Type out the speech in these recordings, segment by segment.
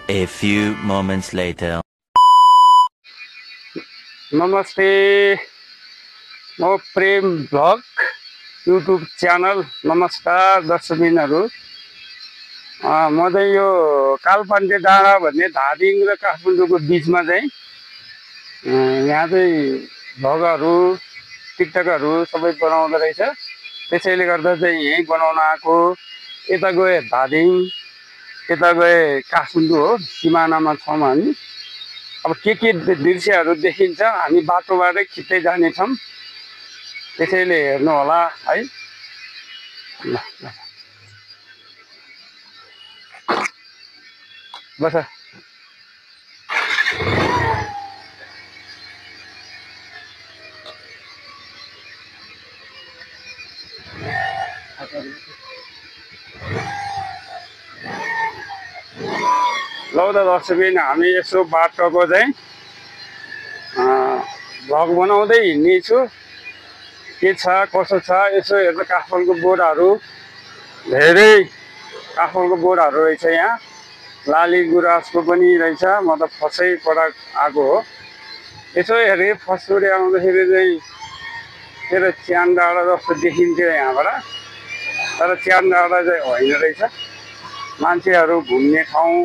A few moments later. नमस्ते म प्रेम ब्लग युट्युब च्यानल नमस्कार दर्शकबिनहरू म चाहिँ यो कालपाण्डे डाँडा भन्ने धादिङ र काठमाडौँको बिचमा चाहिँ यहाँ चाहिँ भ्लगहरू टिकटकहरू सबै बनाउँदो रहेछ त्यसैले गर्दा चाहिँ यहीँ बनाउन आएको यता गए धादिङ यता गए काठमाडौँ हो सिमानामा छौँ हामी अब के दृश्यहरू देखिन्छ हामी बाटोबाटै खिच्दै जानेछौँ त्यसैले हेर्नु होला है ल बस लौ त दर्शकबिन हामी यसो बाटोको चाहिँ भ्लग बनाउँदै हिँड्नेछु के छ कसो छ यसो हेर्दा काठमाडौँको बोर्डहरू धेरै काठमाडौँको बोर्डहरू रहेछ यहाँ लाली गुराँसको पनि रहेछ म त फर्स्टै पटक आएको हो यसो हेरेँ फर्स्टचोटि आउँदाखेरि चाहिँ मेरो च्यान डाँडा जस्तो देखिन्थ्यो यहाँबाट तर च्यान डाँडा चाहिँ होइन रहेछ मान्छेहरू घुम्ने ठाउँ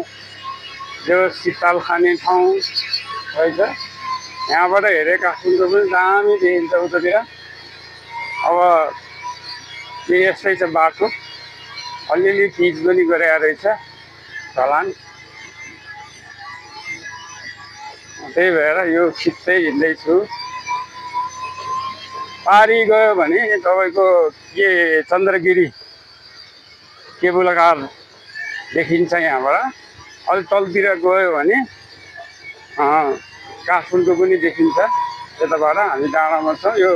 जो शीतल खाने ठाउँ रहेछ यहाँबाट हेरेँ काठमाडौँ पनि दामी देखिन्छ उतातिर अब यस्तै छ बाटो अलिअलि पिच पनि गरेको रहेछ ढलान त्यही भएर यो खिच्दै हिँड्दैछु पारी गयो भने तपाईँको के चन्द्रगिरी केबुल कार देखिन्छ यहाँबाट अलि तलतिर गयो भने काठमाडौँ पनि देखिन्छ यताबाट हामी डाँडामा छौँ यो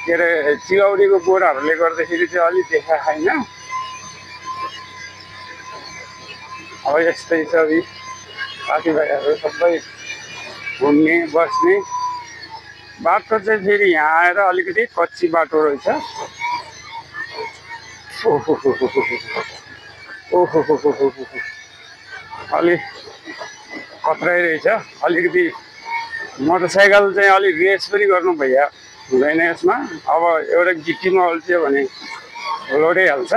के अरे चिरौरीको बोर्डहरूले गर्दाखेरि चाहिँ अलिक देखा छैन अब यस्तै छ साथीभाइहरू सबै घुम्ने बस्ने बाटो चाहिँ फेरि यहाँ आएर अलिकति कच्ची बाटो रहेछ ओहो अलिक खत्रै रहेछ अलिकति मोटरसाइकल चाहिँ अलिक रेस पनि गर्नु भइया हुँदैन यसमा अब एउटा गिट्टीमा अल्छ्यो भने लोडिहाल्छ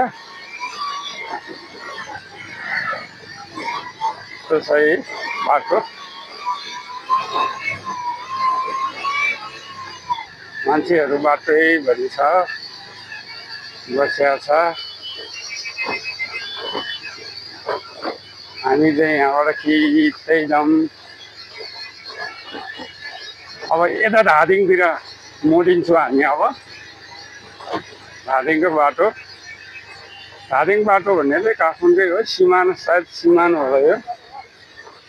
त्यो सही बाटो मान्छेहरू बाटैभरि छ बसिया छ हामी चाहिँ यहाँबाट खिच्दै जाउँ अब यता धादिङतिर मोडिन्छौँ हामी अब धादिङको बाटो भन्ने चाहिँ काठमाडौँ हो सिमाना सायद सिमाना होला यो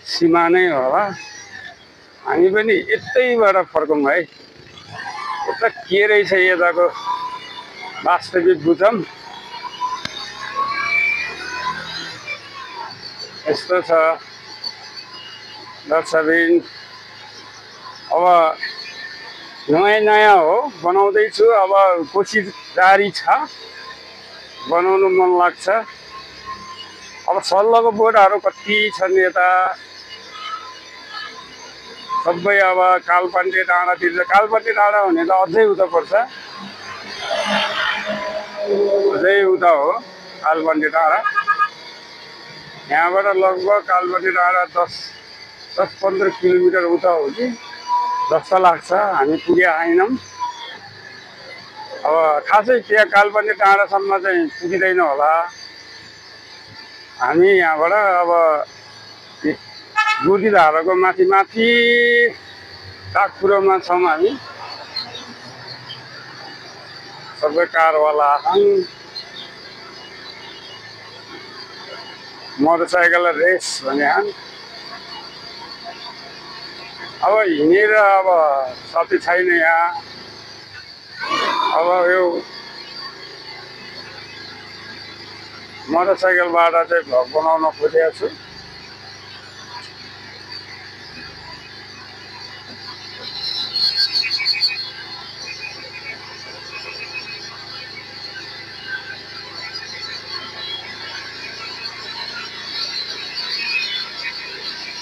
सिमानै होला हामी पनि यतैबाट फर्कौँ है यता के रहेछ यताको वास्तविक बुझौँ यस्तो छ दर्शकबिन अब नयाँ हो बनाउँदैछु अब कोसिस जारी छ बनाउनु मन लाग्छ अब सल्लोको बोर्डहरू कति छन् यता सबै अब कालपाण्डे डाँडातिर कालपाण्डे डाँडा भने त अझै उता पर्छ अझै उता हो कालपाण्डे डाँडा यहाँबाट लगभग कालपाण्डे डाँडा 10-15 किलोमिटर उता हो कि जस्तो लाग्छ हामी पुगे आएनौँ अब खासै त्यहाँ कालपाण्डे डाँडासम्म चाहिँ पुगिँदैन होला हामी यहाँबाट अब गुदीधाराको माथि टाकपुरोमा छौँ हामी सबै कारवाला मोटरसाइकल रेस भने अब हिँडेर अब साथी छैन यहाँ अब यो मोटरसाइकलबाट चाहिँ भ्लग बनाउन खोजेको छु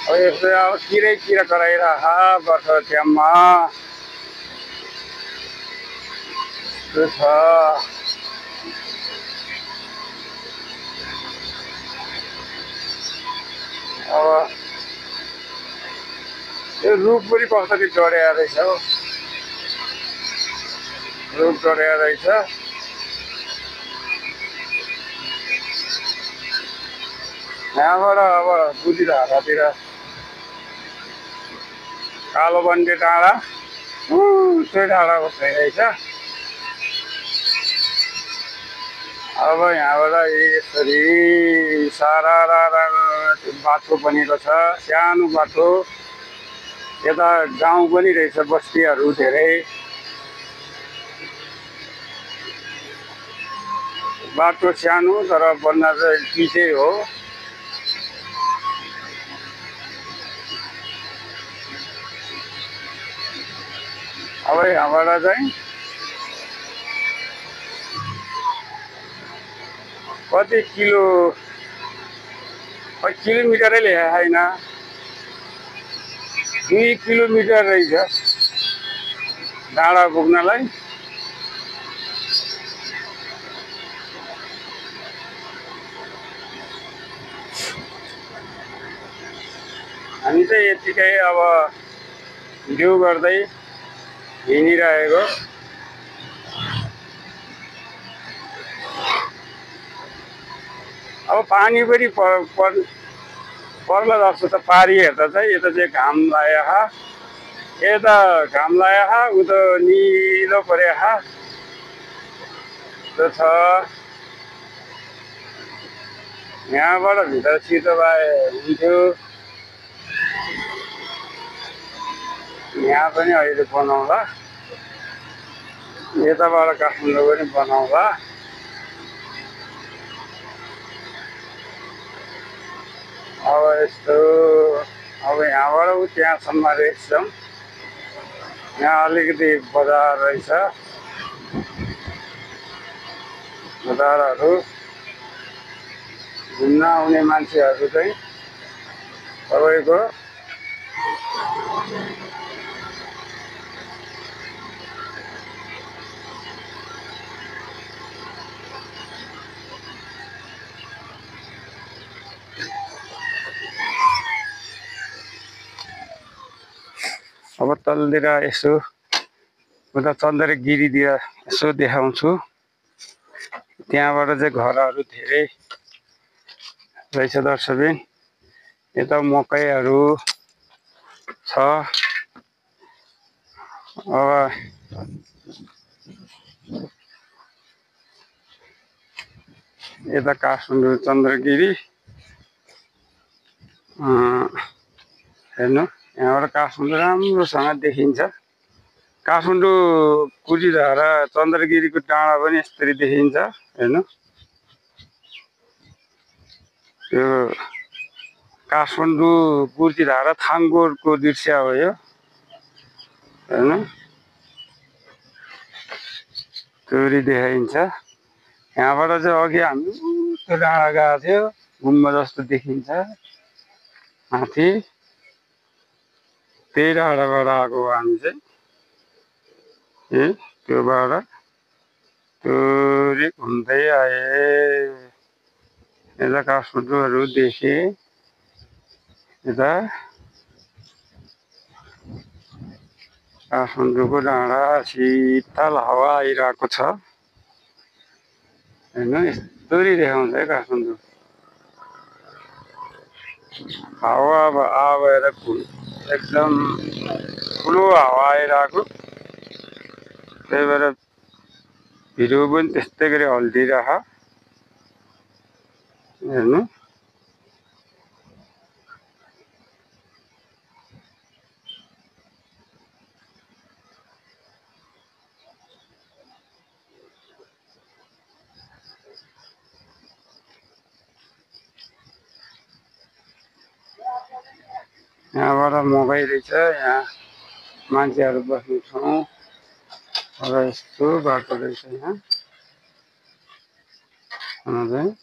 अब यस्तो अब किरा कराइरह गर्छ ट्याममा त्यो छ। अब यो रुख पनि कसरी डढिया रहेछ हौ, रुख डढिया रहेछ। यहाँबाट अब बुढीधारातिर कालो बन्दी डाँडा त्यो डाँडा भइरहेछ। अब यहाँबाट यसरी सारा बाटो बनेको छ, सानो बाटो। यता गाउँ पनि रहेछ, बस्तीहरू धेरै। बाटो सानो तर बन्न चाहिँ पिचै हो। अब यहाँबाट चाहिँ कति किलोमिटरै लेखेको छैन, 2 किलोमिटर रहेछ डाँडा पुग्नलाई। हामी चाहिँ यतिकै अब ड्यु गर्दै हिँडिरहेको। अब पानी पनि पर्ला जस्तो छ। पारी हेर्दा चाहिँ यता चाहिँ घाम लागेको, यता घाम लागेको, उता निलो परेको त्यो छ। यहाँबाट भित्र छिटो भए हुन्थ्यो। यहाँ पनि अहिले बनाउँला, यताबाट काठमाडौँ पनि बनाउँला। अब यस्तो अब यहाँबाट त्यहाँसम्म रहेछौँ। यहाँ अलिकति बजार रहेछ, बजारहरू घुम्न आउने मान्छेहरू चाहिँ तपाईँको अब तलतिर यसो उता चन्द्रगिरीतिर यसो देखाउँछु। त्यहाँबाट चाहिँ घरहरू धेरै रहेछ दर्शकबिन। यता मकैहरू छ। अब यता काठमाडौँ चन्द्रगिरी हेर्नु, यहाँबाट काठमाडौँ राम्रोसँग देखिन्छ। काठमाडौँ कुजिधारा चन्द्रगिरीको डाँडा पनि यसरी देखिन्छ। हेर्नु, यो काठमाडौँ कुजिधारा थाङ्गोरको दृश्य हो यो। हेर्नु, तोरी देखाइन्छ। यहाँबाट चाहिँ अघि हामी त्यो डाँडा गएको थियो, गुम्बा जस्तो देखिन्छ माथि। त्यही डाँडाबाट आएको हो हामी चाहिँ। त्योबाट तोरी घुम्दै आए। यता काठमाडौँहरू देखे। यता काठमाडौँको डाँडा शीतल हावा आइरहेको छ। हेर्नु, यस्तोरी देखाउँछ है काठमाडौँ। हावा आएर एकदम ठुलो हावा आइरहेको, त्यही भएर भिडियो पनि त्यस्तै गरी हल्लिरह। हेर्नु, यहाँबाट मकै रहेछ, यहाँ मान्छेहरू बस्ने ठाउँ र यस्तो बाटो रहेछ यहाँ चाहिँ।